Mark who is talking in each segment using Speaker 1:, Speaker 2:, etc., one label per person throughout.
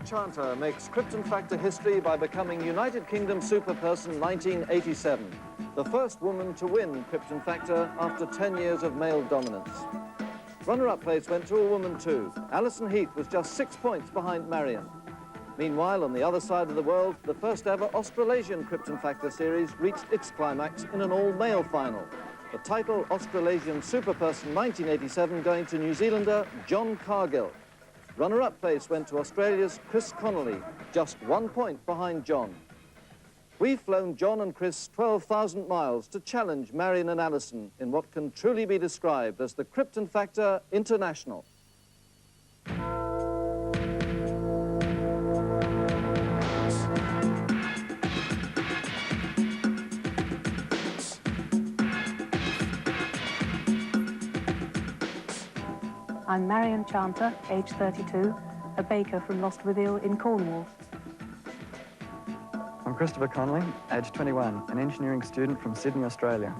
Speaker 1: Chanter makes Krypton Factor history by becoming United Kingdom Superperson 1987, the first woman to win Krypton Factor after 10 years of male dominance. Runner-up place went to a woman too. Alison Heath was just 6 points behind Marion. Meanwhile, on the other side of the world, the first ever Australasian Krypton Factor series reached its climax in an all-male final. The title Australasian Superperson 1987 going to New Zealander John Cargill. Runner-up place went to Australia's Chris Connolly, just 1 point behind John. We've flown John and Chris 12,000 miles to challenge Marion and Alison in what can truly be described as the Krypton Factor International.
Speaker 2: I'm Marion Chanter, age 32, a baker from Lostwithiel in Cornwall.
Speaker 3: I'm Christopher Connolly, age 21, an engineering student from Sydney, Australia.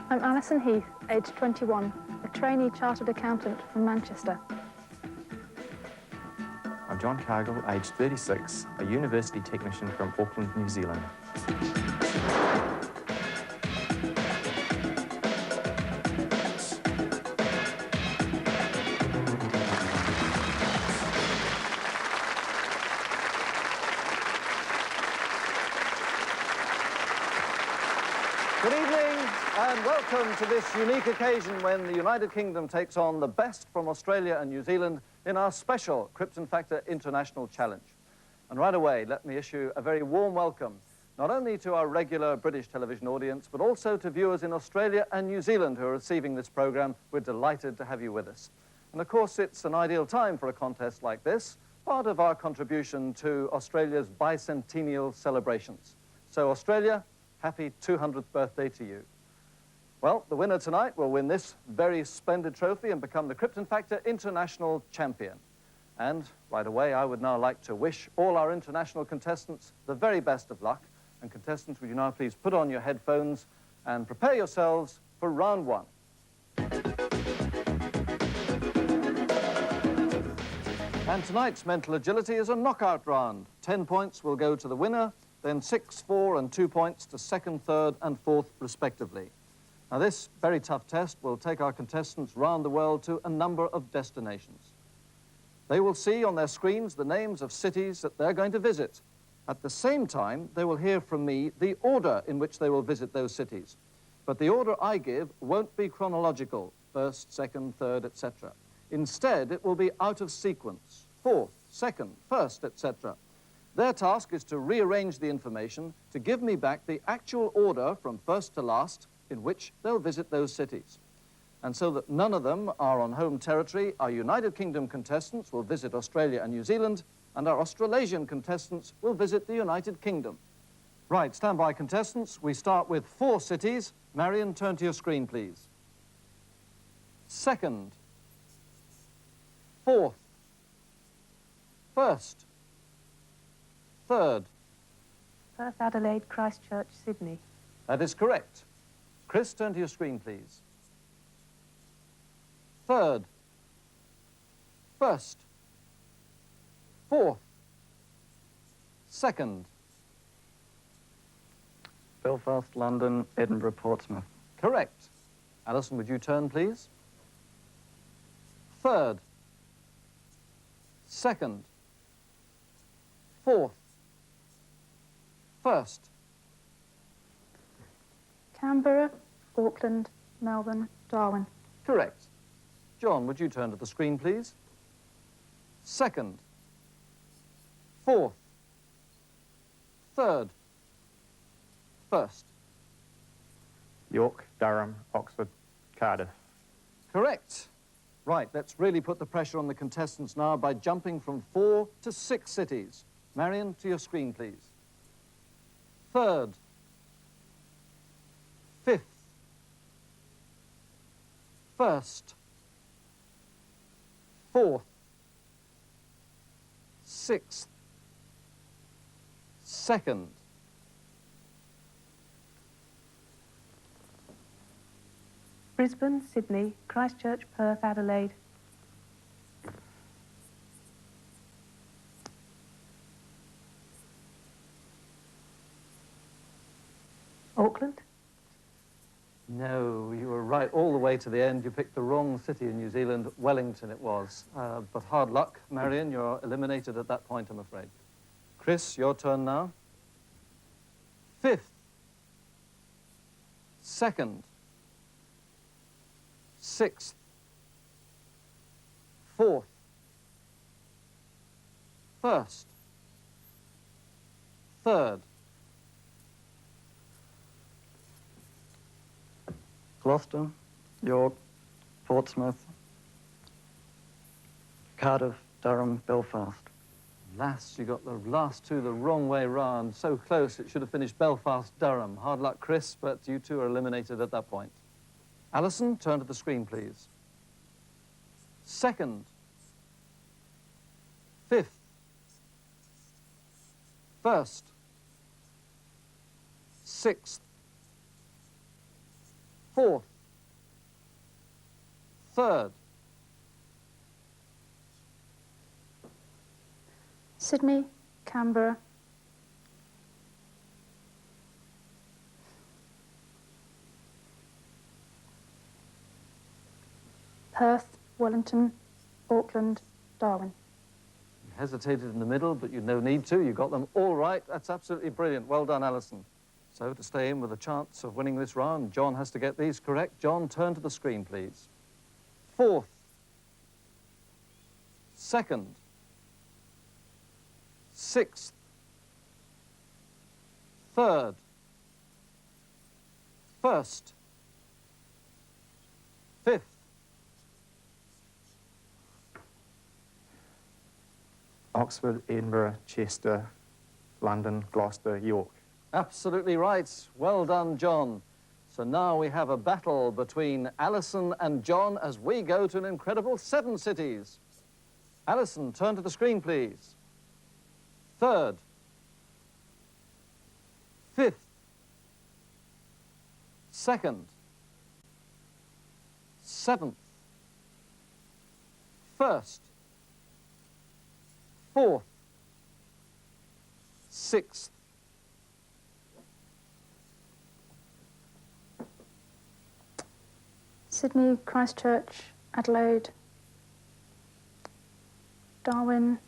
Speaker 4: I'm Alison Heath, age 21, a trainee chartered accountant from Manchester.
Speaker 5: I'm John Cargill, age 36, a university technician from Auckland, New Zealand.
Speaker 1: Good evening and welcome to this unique occasion when the United Kingdom takes on the best from Australia and New Zealand in our special Krypton Factor International Challenge. And right away, let me issue a very warm welcome, not only to our regular British television audience, but also to viewers in Australia and New Zealand who are receiving this program. We're delighted to have you with us. And of course, it's an ideal time for a contest like this, part of our contribution to Australia's bicentennial celebrations. So Australia, happy 200th birthday to you. Well, the winner tonight will win this very splendid trophy and become the Krypton Factor International Champion. And right away, I would now like to wish all our international contestants the very best of luck. And contestants, would you now please put on your headphones and prepare yourselves for round one. And tonight's mental agility is a knockout round. 10 points will go to the winner, then 6, 4 and 2 points to second, third and fourth respectively. Now this very tough test will take our contestants round the world to a number of destinations. They will see on their screens the names of cities that they're going to visit. At the same time, they will hear from me the order in which they will visit those cities. But the order I give won't be chronological, first, second, third, etc. Instead, it will be out of sequence, fourth, second, first, etc. Their task is to rearrange the information to give me back the actual order from first to last in which they'll visit those cities. And so that none of them are on home territory, our United Kingdom contestants will visit Australia and New Zealand, and our Australasian contestants will visit the United Kingdom. Right, stand by contestants. We start with 4 cities. Marion, turn to your screen, please. Second. Fourth. First. Third.
Speaker 2: Perth, Adelaide, Christchurch, Sydney.
Speaker 1: That is correct. Chris, turn to your screen, please. Third. First. Fourth. Second.
Speaker 3: Belfast, London, Edinburgh, Portsmouth.
Speaker 1: Correct. Alison, would you turn, please? Third. Second. Fourth. First.
Speaker 4: Canberra, Auckland, Melbourne, Darwin.
Speaker 1: Correct. John, would you turn to the screen, please? Second. Fourth. Third. First.
Speaker 5: York, Durham, Oxford, Cardiff.
Speaker 1: Correct. Right, let's really put the pressure on the contestants now by jumping from 4 to 6 cities. Marion, to your screen, please. Third. Fifth. First. Fourth. Sixth. Second.
Speaker 2: Brisbane, Sydney, Christchurch, Perth, Adelaide. Auckland?
Speaker 1: No, you were right all the way to the end. You picked the wrong city in New Zealand. Wellington it was. But hard luck, Marion. You're eliminated at that point, I'm afraid. Chris, your turn now. 5th, 2nd, 6th, 4th, 1st, 3rd,
Speaker 3: Gloucester, York, Portsmouth, Cardiff, Durham, Belfast.
Speaker 1: Last, you got the last two the wrong way round. So close, it should have finished Belfast, Durham. Hard luck, Chris, but you two are eliminated at that point. Alison, turn to the screen, please. 2nd, 5th, 1st, 6th, 4th, 3rd,
Speaker 4: Sydney, Canberra, Perth, Wellington, Auckland, Darwin.
Speaker 1: You hesitated in the middle, but you no need to. You got them all right. That's absolutely brilliant. Well done, Alison. So to stay in with a chance of winning this round, John has to get these correct. John, turn to the screen, please. 4th, 2nd, 6th, 3rd, 1st, 5th,
Speaker 5: Oxford, Edinburgh, Chester, London, Gloucester, York.
Speaker 1: Absolutely right. Well done, John. So now we have a battle between Alison and John as we go to an incredible 7 cities. Alison, turn to the screen, please. 3rd, 5th, 2nd, 7th, 1st, 4th, 6th,
Speaker 4: Sydney, Christchurch, Adelaide, Darwin,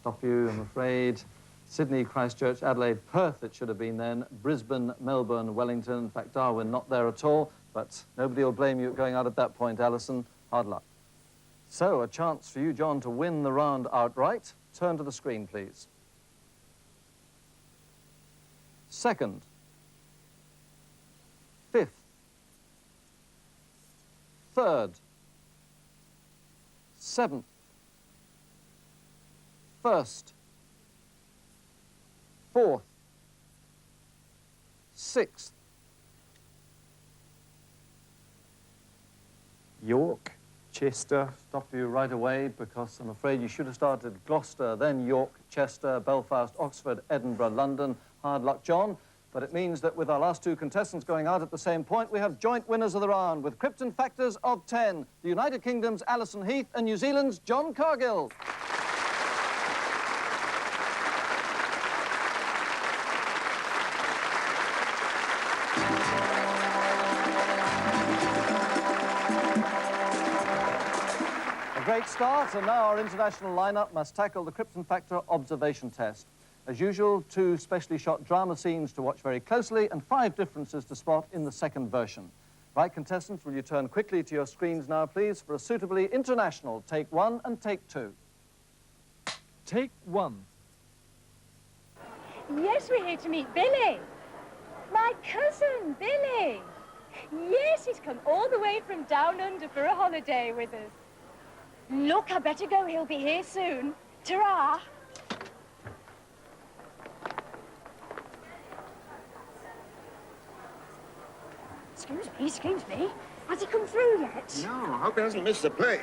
Speaker 1: Stop you, I'm afraid. Sydney, Christchurch, Adelaide, Perth it should have been then, Brisbane, Melbourne, Wellington, in fact Darwin not there at all, but nobody will blame you going out at that point, Alison. Hard luck. So, a chance for you, John, to win the round outright. Turn to the screen, please. 2nd, 5th, 3rd, 7th, 1st, 4th, 6th,
Speaker 5: York, Chester.
Speaker 1: Stop you right away because I'm afraid you should have started Gloucester, then York, Chester, Belfast, Oxford, Edinburgh, London. Hard luck, John. But it means that with our last two contestants going out at the same point, we have joint winners of the round with Krypton factors of 10. The United Kingdom's Alison Heath and New Zealand's John Cargill. A great start, and now our international lineup must tackle the Krypton factor observation test. As usual, 2 specially shot drama scenes to watch very closely and 5 differences to spot in the second version. Right, contestants, will you turn quickly to your screens now, please, for a suitably international take 1 and take 2.
Speaker 6: Take 1.
Speaker 7: Yes, we're here to meet Billy. My cousin, Billy. Yes, he's come all the way from down under for a holiday with us. Look, I better go. He'll be here soon. Ta-ra. Excuse me. Has he come through yet?
Speaker 8: No, I hope he hasn't missed the plane.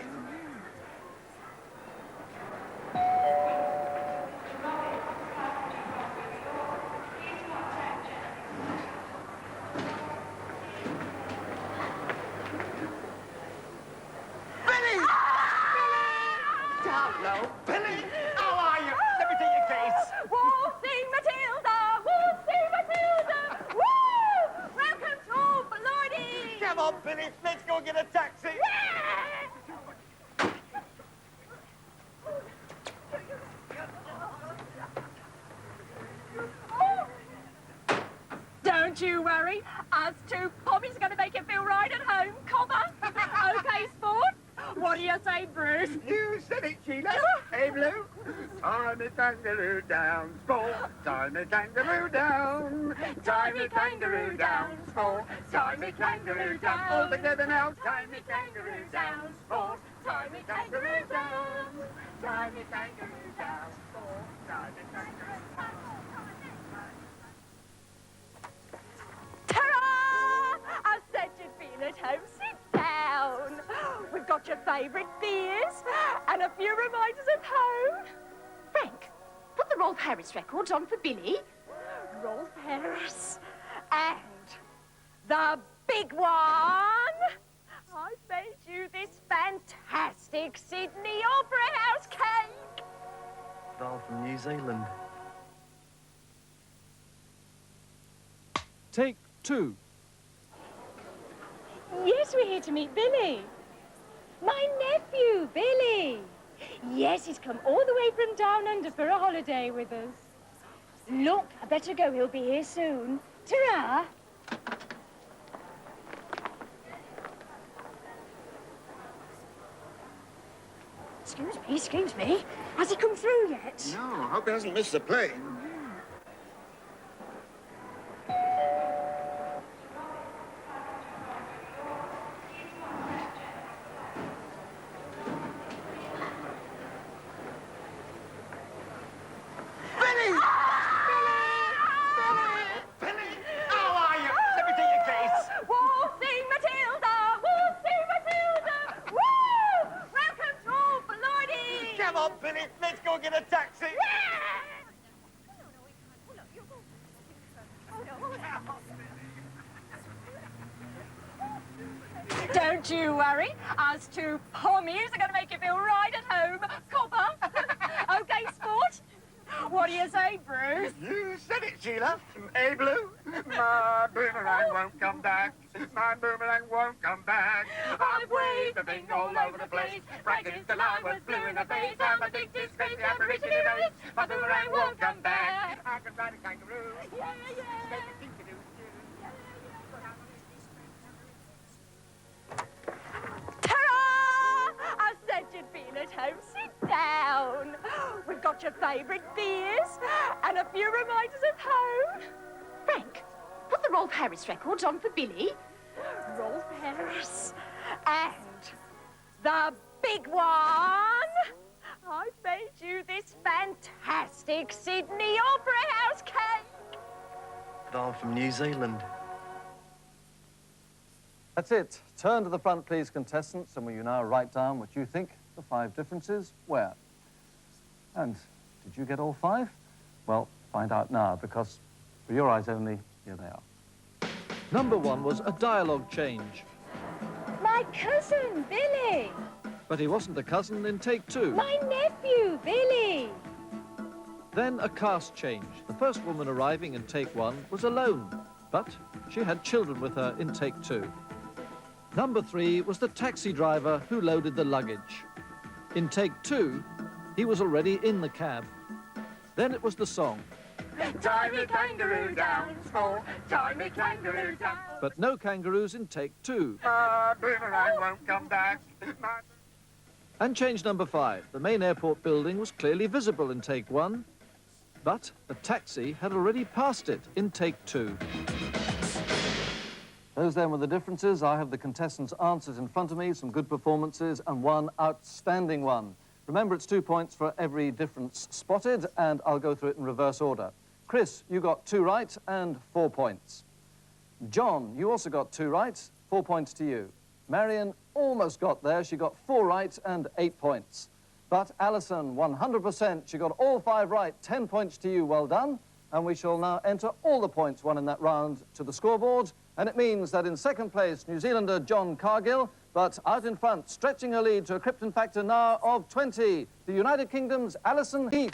Speaker 9: Hello, Billy. How are you? Let me take your case.
Speaker 7: Waltzing Matilda! Waltzing Matilda! Woo!
Speaker 9: get a taxi.
Speaker 7: Don't you worry. Us two Pommy's going to make you feel right at home, comma. OK, sport? What do you say, Bruce?
Speaker 9: You said it, Sheila. Hey, Blue. Tie me kangaroo down, sport. Tie me kangaroo down. Tie me kangaroo down, sport. Tie me kangaroo down. All together now. Tie me kangaroo down, sport. Tie me kangaroo down. Tie me kangaroo down, sport. Tie me kangaroo down.
Speaker 7: Ta-ra! I said you'd feel at home. Sit down. We've got your favourite beers and a few reminders of home. Frank, put the Rolf Harris records on for Billy. Rolf Harris. And the big one. I've made you this fantastic Sydney Opera House cake.
Speaker 3: Doll from New Zealand.
Speaker 6: Take 2.
Speaker 7: Yes, we're here to meet Billy. My nephew, Billy. Yes, he's come all the way from down under for a holiday with us. Look, I better go. He'll be here soon. Ta-ra. Excuse me. Has he come through yet?
Speaker 9: No, I hope he hasn't missed the plane.
Speaker 7: Don't you worry. Us two Pommies are going to make you feel right at home, copper. OK, sport? What do you say, Bruce?
Speaker 9: You said it, Sheila. Hey, Blue. My boomerang won't come back. My boomerang won't come back. I've waved the thing all over the place. Right until I was blue in the face. I'm a big disgrace, the aborigine race. My boomerang won't come back. I can ride a kangaroo.
Speaker 7: Yeah. Ta-ra! I said you'd feel at home. Sit down. We've got your favourite beers and a few reminders of home. Frank, put the Rolf Harris records on for Billy. Rolf Harris. And the big one. I've made you this fantastic Sydney Opera House cake.
Speaker 3: Doll from New Zealand.
Speaker 1: That's it. Turn to the front, please, contestants, and will you now write down what you think the 5 differences were? And did you get all 5? Well, find out now, because for your eyes only, here they are.
Speaker 6: Number 1 was a dialogue change.
Speaker 7: My cousin, Billy.
Speaker 6: But he wasn't a cousin in take 2.
Speaker 7: My nephew, Billy.
Speaker 6: Then a cast change. The first woman arriving in take 1 was alone, but she had children with her in take 2. Number 3 was the taxi driver who loaded the luggage. In take 2, he was already in the cab. Then it was the song.
Speaker 9: Tie me kangaroo down, small. Tie me kangaroo down.
Speaker 6: But no kangaroos in take 2.
Speaker 9: My boomerang won't come back.
Speaker 6: And change number 5. The main airport building was clearly visible in take 1, but the taxi had already passed it in take 2.
Speaker 1: Those then were the differences. I have the contestants' answers in front of me, some good performances and one outstanding one. Remember, it's 2 points for every difference spotted, and I'll go through it in reverse order. Chris, you got 2 right and 4 points. John, you also got 2 right, 4 points to you. Marion almost got there. She got 4 right and 8 points. But Alison, 100%, she got all 5 right, 10 points to you. Well done. And we shall now enter all the points won in that round to the scoreboard. And it means that in second place, New Zealander John Cargill, but out in front, stretching her lead to a Krypton factor now of 20, the United Kingdom's Alison Heath.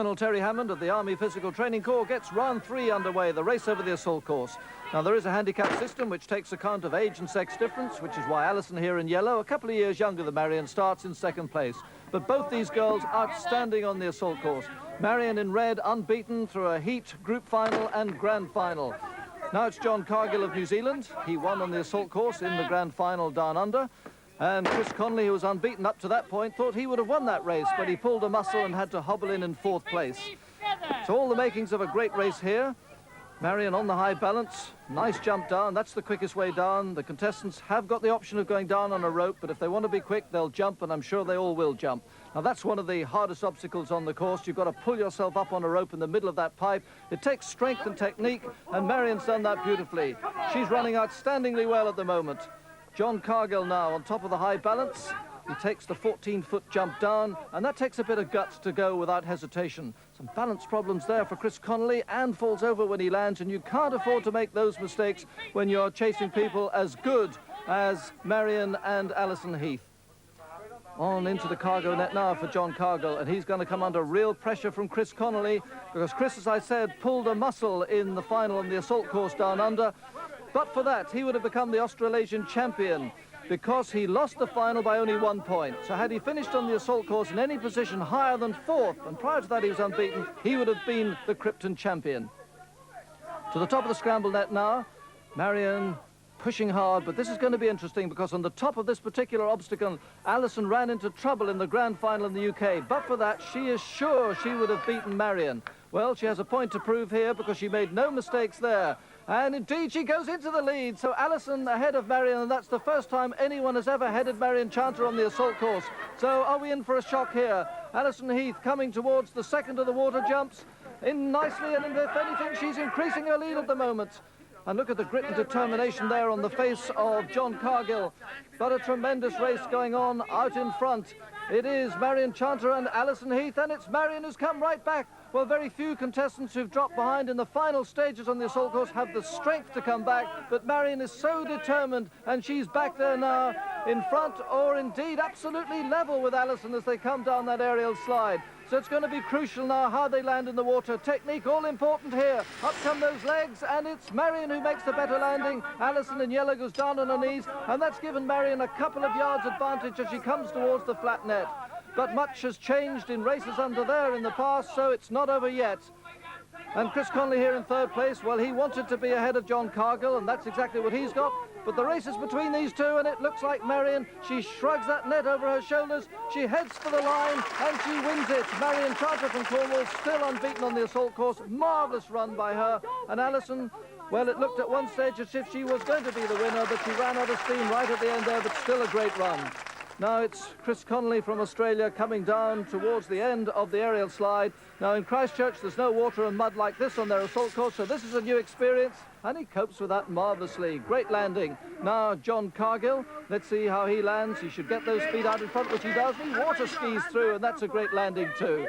Speaker 6: Colonel Terry Hammond of the Army Physical Training Corps gets round 3 underway, the race over the assault course. Now, there is a handicap system which takes account of age and sex difference, which is why Alison here in yellow, a couple of years younger than Marion, starts in second place. But both these girls outstanding on the assault course. Marion in red, unbeaten through a heat, group final and grand final. Now it's John Cargill of New Zealand. He won on the assault course in the grand final down under. And Chris Connolly, who was unbeaten up to that point, thought he would have won that race, but he pulled a muscle and had to hobble in fourth place. So all the makings of a great race here. Marion on the high balance, nice jump down, that's the quickest way down. The contestants have got the option of going down on a rope, but if they want to be quick, they'll jump, and I'm sure they all will jump. Now that's one of the hardest obstacles on the course. You've got to pull yourself up on a rope in the middle of that pipe. It takes strength and technique, and Marion's done that beautifully. She's running outstandingly well at the moment. John Cargill now on top of the high balance. He takes the 14-foot jump down, and that takes a bit of guts to go without hesitation. Some balance problems there for Chris Connolly, and falls over when he lands, and you can't afford to make those mistakes when you're chasing people as good as Marion and Alison Heath. On into the cargo net now for John Cargill, and he's going to come under real pressure from Chris Connolly, because Chris, as I said, pulled a muscle in the final on the assault course down under. But for that, he would have become the Australasian champion, because he lost the final by only 1 point. So had he finished on the assault course in any position higher than 4th, and prior to that he was unbeaten, he would have been the Krypton champion. To the top of the scramble net now, Marion pushing hard, but this is going to be interesting, because on the top of this particular obstacle, Alison ran into trouble in the grand final in the UK. But for that, she is sure she would have beaten Marion. Well, she has a point to prove here, because she made no mistakes there. And indeed, she goes into the lead. So Alison ahead of Marion, and that's the first time anyone has ever headed Marion Chanter on the assault course. So are we in for a shock here? Alison Heath coming towards the second of the water jumps in nicely, and if anything, she's increasing her lead at the moment. And look at the grit and determination there on the face of John Cargill. But a tremendous race going on out in front. It is Marion Chanter and Alison Heath, and it's Marion who's come right back. Well, very few contestants who've dropped behind in the final stages on the assault course have the strength to come back, but Marion is so determined, and she's back there now in front, or indeed absolutely level with Alison as they come down that aerial slide. So it's going to be crucial now how they land in the water. Technique all important here. Up come those legs, and it's Marion who makes the better landing. Alison in yellow goes down on her knees, and that's given Marion a couple of yards advantage as she comes towards the flat net. But much has changed in races under there in the past, so it's not over yet. And Chris Connolly here in third place, well, he wanted to be ahead of John Cargill, and that's exactly what he's got. But the race is between these two, and it looks like Marion, she shrugs that net over her shoulders, she heads for the line, and she wins it. Marion Chanter from Cornwall, still unbeaten on the assault course. Marvellous run by her. And Alison, well, it looked at one stage as if she was going to be the winner, but she ran out of steam right at the end there, but still a great run. Now it's Chris Connolly from Australia coming down towards the end of the aerial slide. Now in Christchurch there's no water and mud like this on their assault course, so this is a new experience, and he copes with that marvellously. Great landing. Now John Cargill, let's see how he lands. He should get those feet out in front, which he does. He water skis through, and that's a great landing too.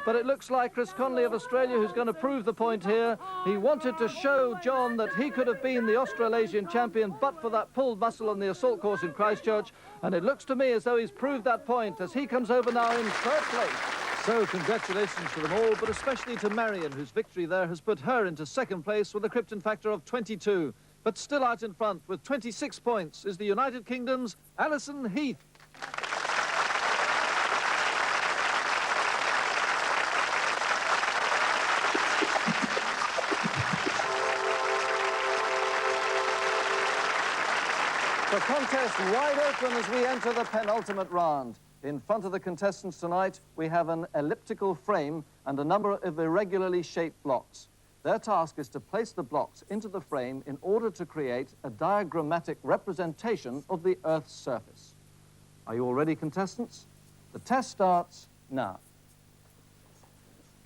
Speaker 6: But it looks like Chris Connolly of Australia who's going to prove the point here. He wanted to show John that he could have been the Australasian champion but for that pulled muscle on the assault course in Christchurch. And it looks to me as though he's proved that point as he comes over now in third place. So congratulations to them all, but especially to Marion, whose victory there has put her into second place with a Krypton factor of 22. But still out in front with 26 points is the United Kingdom's Alison Heath.
Speaker 1: The contest wide open as we enter the penultimate round. In front of the contestants tonight, we have an elliptical frame and a number of irregularly shaped blocks. Their task is to place the blocks into the frame in order to create a diagrammatic representation of the Earth's surface. Are you all ready, contestants? The test starts now.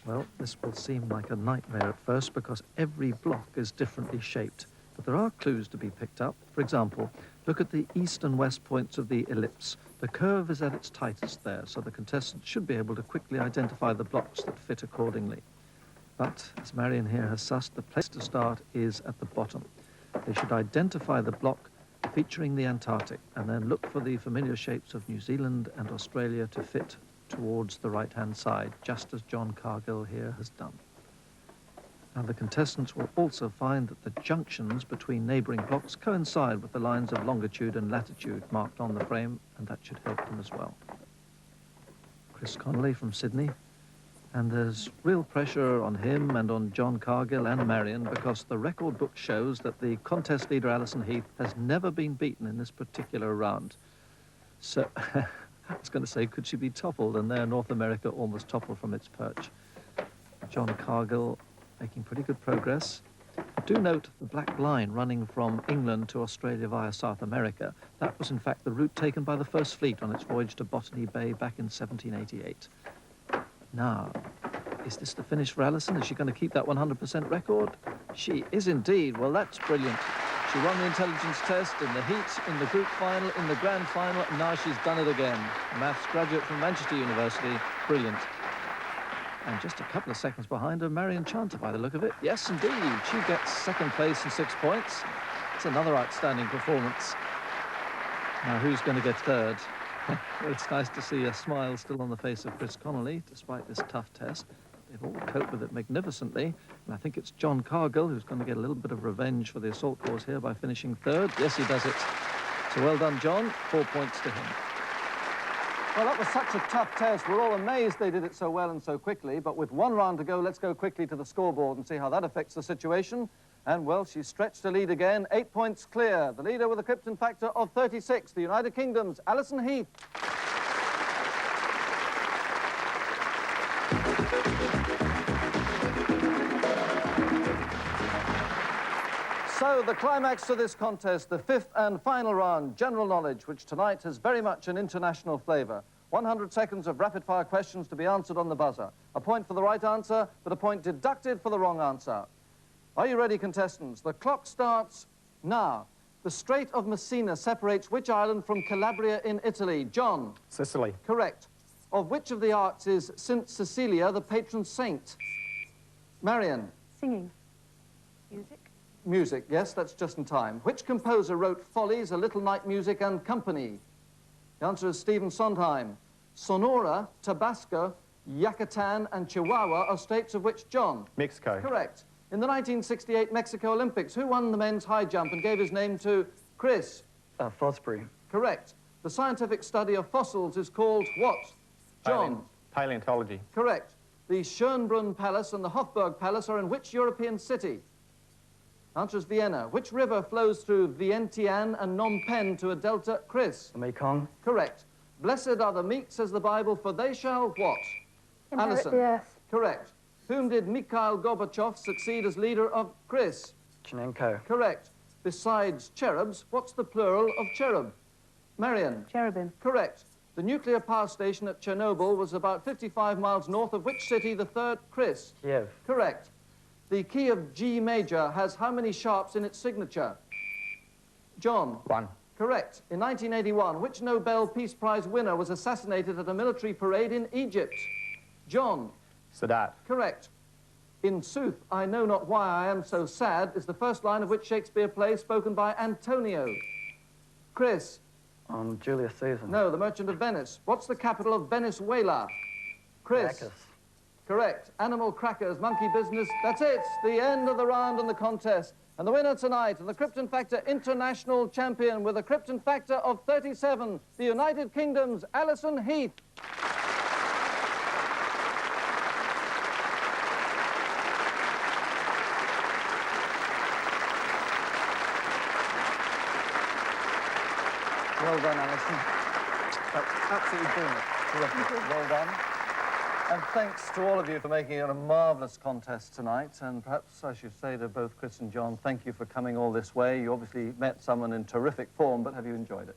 Speaker 6: Well, this will seem like a nightmare at first because every block is differently shaped. But there are clues to be picked up. For example, look at the east and west points of the ellipse. The curve is at its tightest there, so the contestants should be able to quickly identify the blocks that fit accordingly. But, as Marion here has sussed, the place to start is at the bottom. They should identify the block featuring the Antarctic, and then look for the familiar shapes of New Zealand and Australia to fit towards the right-hand side, just as John Cargill here has done. Now, the contestants will also find that the junctions between neighbouring blocks coincide with the lines of longitude and latitude marked on the frame, and that should help them as well. Chris Connolly from Sydney, and there's real pressure on him and on John Cargill and Marion because the record book shows that the contest leader, Alison Heath, has never been beaten in this particular round. So, I was going to say, could she be toppled? And there, North America almost toppled from its perch. John Cargill making pretty good progress. Do note the black line running from England to Australia via South America. That was, in fact, the route taken by the First Fleet on its voyage to Botany Bay back in 1788. Now, is this the finish for Alison? Is she going to keep that 100% record? She is indeed. Well, that's brilliant. She won the intelligence test in the heat, in the group final, in the grand final, and now she's done it again. A maths graduate from Manchester University. Brilliant. And just a couple of seconds behind her, Marion Chanter, by the look of it. Yes, indeed. She gets second place and 6 points. It's another outstanding performance. Now, who's going to get third? Well, it's nice to see a smile still on the face of Chris Connolly, despite this tough test. They've all coped with it magnificently. And I think it's John Cargill who's going to get a little bit of revenge for the assault course here by finishing third. Yes, he does it. So well done, John. 4 points to him.
Speaker 1: Well, that was such a tough test. We're all amazed they did it so well and so quickly. But with one round to go, let's go quickly to the scoreboard and see how that affects the situation. And, well, she's stretched the lead again. 8 points clear. The leader with a Krypton factor of 36, the United Kingdom's Alison Heath. So, the climax to this contest, the fifth and final round, general knowledge, which tonight has very much an international flavour. 100 seconds of rapid-fire questions to be answered on the buzzer. A point for the right answer, but a point deducted for the wrong answer. Are you ready, contestants? The clock starts now. The Strait of Messina separates which island from Calabria in Italy? John?
Speaker 5: Sicily.
Speaker 1: Correct. Of which of the arts is St. Cecilia the patron saint? Marion?
Speaker 2: Singing. Music.
Speaker 1: Music, yes, that's just in time. Which composer wrote Follies, A Little Night Music and Company? The answer is Stephen Sondheim. Sonora, Tabasco, Yucatan and Chihuahua are states of which, John?
Speaker 5: Mexico.
Speaker 1: Correct. In the 1968 Mexico Olympics, who won the men's high jump and gave his name to Chris?
Speaker 3: Fosbury.
Speaker 1: Correct. The scientific study of fossils is called what? John?
Speaker 5: Paleontology.
Speaker 1: Correct. The Schönbrunn Palace and the Hofburg Palace are in which European city? Answer is Vienna. Which river flows through Vientiane and Phnom Penh to a delta? Chris?
Speaker 3: The Mekong.
Speaker 1: Correct. Blessed are the meek, says the Bible, for they shall what?
Speaker 4: Inherit
Speaker 1: Alison?
Speaker 4: the earth.
Speaker 1: Correct. Whom did Mikhail Gorbachev succeed as leader of Chris?
Speaker 3: Chenenko.
Speaker 1: Correct. Besides cherubs, what's the plural of cherub? Marion?
Speaker 2: Cherubim.
Speaker 1: Correct. The nuclear power station at Chernobyl was about 55 miles north of which city, the third? Chris?
Speaker 3: Kiev.
Speaker 1: Correct. The key of G major has how many sharps in its signature? John?
Speaker 5: 1.
Speaker 1: Correct. In 1981, which Nobel Peace Prize winner was assassinated at a military parade in Egypt? John?
Speaker 5: Sadat.
Speaker 1: Correct. In sooth, I know not why I am so sad is the first line of which Shakespeare play spoken by Antonio? Chris?
Speaker 3: Julius Caesar.
Speaker 1: No, the Merchant of Venice. What's the capital of Venezuela? Chris?
Speaker 3: Caracas.
Speaker 1: Correct. Animal crackers, monkey business. That's it. The end of the round and the contest. And the winner tonight, and the Krypton Factor International Champion with a Krypton Factor of 37, the United Kingdom's Alison Heath. Well done, Alison. That's absolutely brilliant. Terrific. Well done. And thanks to all of you for making it a marvellous contest tonight. And perhaps I should say to both Chris and John, thank you for coming all this way. You obviously met someone in terrific form, but have you enjoyed it?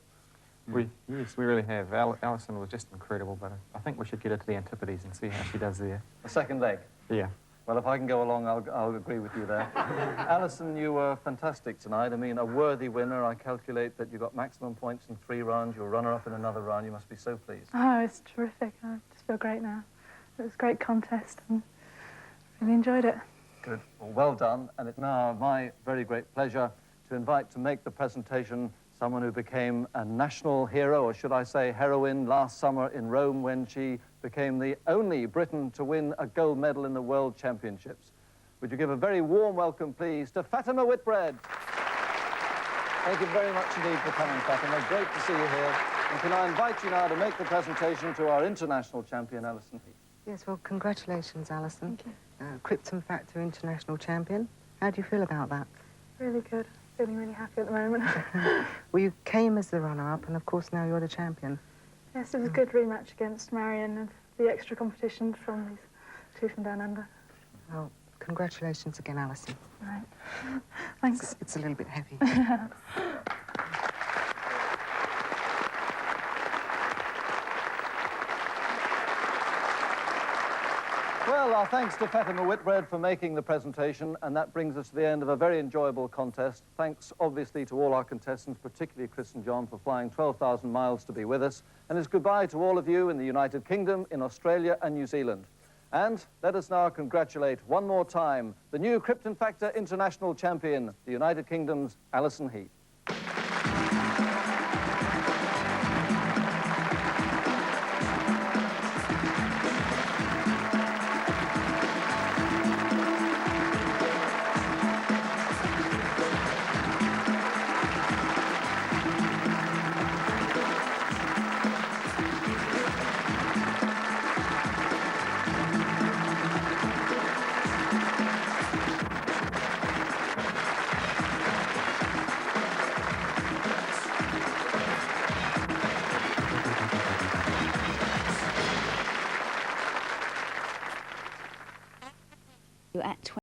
Speaker 5: Yes, we really have. Alison was just incredible, but I think we should get her to the Antipodes and see how she does there.
Speaker 1: A second leg?
Speaker 5: Yeah.
Speaker 1: Well, if I can go along, I'll agree with you there. Alison, you were fantastic tonight. I mean, a worthy winner. I calculate that you got maximum points in 3 rounds. You're runner-up in another round. You must be so pleased.
Speaker 2: Oh, it's terrific. I just feel great now. It was a great contest and really enjoyed it.
Speaker 1: Good. Well done. And it's now my very great pleasure to invite to make the presentation someone who became a national hero, or should I say heroine, last summer in Rome when she became the only Briton to win a gold medal in the World Championships. Would you give a very warm welcome, please, to Fatima Whitbread. Thank you very much indeed for coming, Fatima. Great to see you here. And can I invite you now to make the presentation to our international champion, Alison Heath.
Speaker 8: Yes, well, congratulations, Alison. Krypton Factor International Champion. How do you feel about that?
Speaker 4: Really good. Feeling really happy at the moment.
Speaker 8: Well, you came as the runner-up, and of course now you're the champion.
Speaker 4: Yes, it was a good rematch against Marion and the extra competition from these two from down under.
Speaker 8: Well, congratulations again, Alison.
Speaker 4: Right. Thanks.
Speaker 8: It's a little bit heavy.
Speaker 1: Well, our thanks to Fatima Whitbread for making the presentation, and that brings us to the end of a very enjoyable contest. Thanks, obviously, to all our contestants, particularly Chris and John, for flying 12,000 miles to be with us. And it's goodbye to all of you in the United Kingdom, in Australia and New Zealand. And let us now congratulate one more time the new Krypton Factor International Champion, the United Kingdom's Alison Heath.